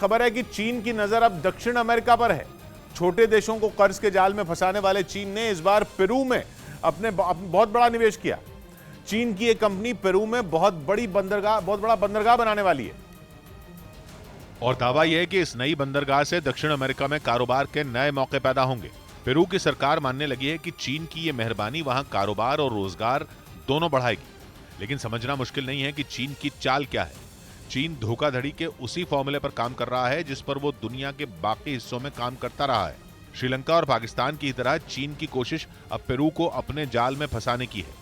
खबर है कि चीन की नजर अब दक्षिण अमेरिका पर है। छोटे देशों को कर्ज के जाल में फंसाने वाले चीन ने इस बार पेरू में बहुत बड़ा निवेश किया। चीन की एक कंपनी पेरू में बहुत बड़ा बंदरगाह बनाने वाली है। और दावा यह है कि इस नई बंदरगाह से दक्षिण अमेरिका में कारोबार के नए मौके पैदा होंगे। पेरू की सरकार मानने लगी है कि चीन की यह मेहरबानी वहां कारोबार और रोजगार दोनों बढ़ाएगी। लेकिन समझना मुश्किल नहीं है कि चीन की चाल क्या है। चीन धोखाधड़ी के उसी फॉर्मूले पर काम कर रहा है जिस पर वो दुनिया के बाकी हिस्सों में काम करता रहा है। श्रीलंका और पाकिस्तान की तरह चीन की कोशिश अब पेरू को अपने जाल में फंसाने की है।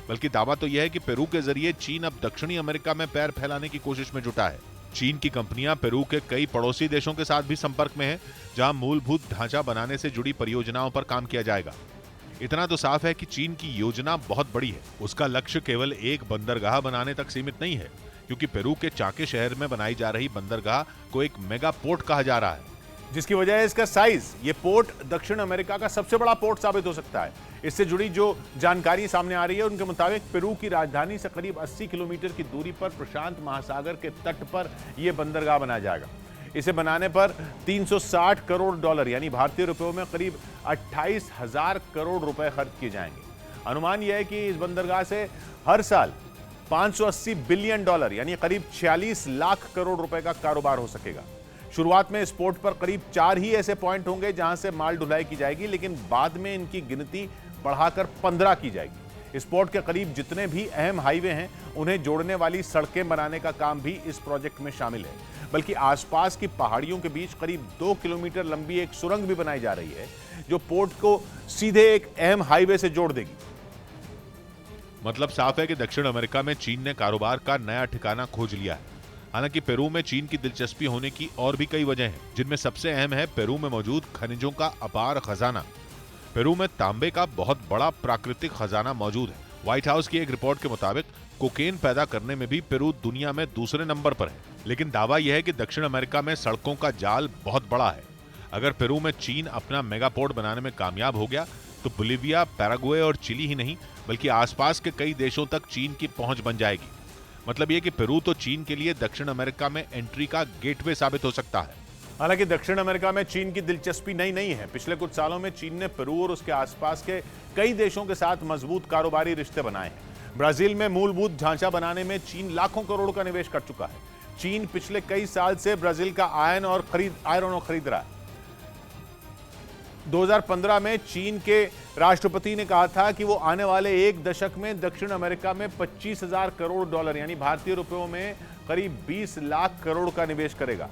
बल्कि दावा तो यह है कि पेरू के जरिए चीन अब दक्षिणी अमेरिका में पैर फैलाने की कोशिश में जुटा है। चीन की कंपनियां पेरू के कई पड़ोसी देशों के साथ भी संपर्क में हैं, जहां मूलभूत ढांचा बनाने से जुड़ी परियोजनाओं पर काम किया जाएगा। इतना तो साफ है कि चीन की योजना बहुत बड़ी है। उसका लक्ष्य केवल एक बंदरगाह बनाने तक सीमित नहीं है, क्योंकि पेरू के चाके शहर में बनाई जा रही बंदरगाह को एक मेगा पोर्ट कहा जा रहा है, जिसकी वजह है इसका साइज। ये पोर्ट दक्षिण अमेरिका का सबसे बड़ा पोर्ट साबित हो सकता है। इससे जुड़ी जो जानकारी सामने आ रही है उनके मुताबिक पेरू की राजधानी से करीब 80 किलोमीटर की दूरी पर प्रशांत महासागर के तट पर यह बंदरगाह बनाया जाएगा। इसे बनाने पर 360 करोड़ डॉलर यानी भारतीय रुपयों में करीब 28,000 करोड़ रुपए खर्च किए जाएंगे। अनुमान यह है कि इस बंदरगाह से हर साल 580 बिलियन डॉलर यानी करीब 46 लाख करोड़ रुपए का कारोबार हो सकेगा। शुरुआत में इस पोर्ट पर करीब 4 ही ऐसे पॉइंट होंगे जहां से माल ढुलाई की जाएगी, लेकिन बाद में इनकी गिनती बढ़ाकर 15 की जाएगी। इस पोर्ट के करीब जितने भी अहम हाईवे हैं उन्हें जोड़ने वाली सड़कें बनाने का काम भी इस प्रोजेक्ट में शामिल है। बल्कि आसपास की पहाड़ियों के बीच करीब 2 किलोमीटर लंबी एक सुरंग भी बनाई जा रही है, जो पोर्ट को सीधे एक अहम हाईवे से जोड़ देगी। मतलब साफ है कि दक्षिण अमेरिका में चीन ने कारोबार का नया ठिकाना खोज लिया है। हालांकि पेरू में चीन की दिलचस्पी होने की और भी कई वजह हैं, जिनमें सबसे अहम है पेरू में मौजूद खनिजों का अपार खजाना। पेरू में तांबे का बहुत बड़ा प्राकृतिक खजाना मौजूद है। व्हाइट हाउस की एक रिपोर्ट के मुताबिक कोकेन पैदा करने में भी पेरू दुनिया में दूसरे नंबर पर है। लेकिन दावा यह है कि दक्षिण अमेरिका में सड़कों का जाल बहुत बड़ा है। अगर पेरू में चीन अपना मेगा पोर्ट बनाने में कामयाब हो गया तो बोलिविया, पैराग्वे और चिली ही नहीं बल्कि आसपास के कई देशों तक चीन की पहुंच बन जाएगी। मतलब यह कि पेरू तो चीन के लिए दक्षिण अमेरिका में एंट्री का गेटवे साबित हो सकता है। हालांकि दक्षिण अमेरिका में चीन की दिलचस्पी नई नहीं है। पिछले कुछ सालों में चीन ने पेरू और उसके आसपास के कई देशों के साथ मजबूत कारोबारी रिश्ते बनाए हैं। ब्राजील में मूलभूत ढांचा बनाने में चीन लाखों करोड़ का निवेश कर चुका है। चीन पिछले कई साल से ब्राजील का आयरन और खरीद रहा है। 2015 में चीन के राष्ट्रपति ने कहा था कि वो आने वाले एक दशक में दक्षिण अमेरिका में 25,000 करोड़ डॉलर यानी भारतीय रुपयों में करीब 20 लाख करोड़ का निवेश करेगा।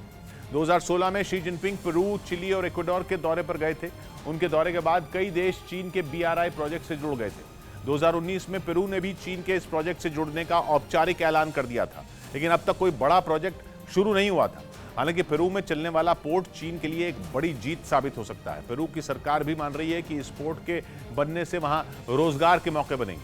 2016 में शी जिनपिंग पेरू, चिली और इक्वाडोर के दौरे पर गए थे। उनके दौरे के बाद कई देश चीन के BRI प्रोजेक्ट से जुड़ गए थे। 2019 में पेरू ने भी चीन के इस प्रोजेक्ट से जुड़ने का औपचारिक ऐलान कर दिया था, लेकिन अब तक कोई बड़ा प्रोजेक्ट शुरू नहीं हुआ था। हालांकि पेरू में चलने वाला पोर्ट चीन के लिए एक बड़ी जीत साबित हो सकता है। पेरू की सरकार भी मान रही है कि इस पोर्ट के बनने से वहां रोजगार के मौके बनेंगे।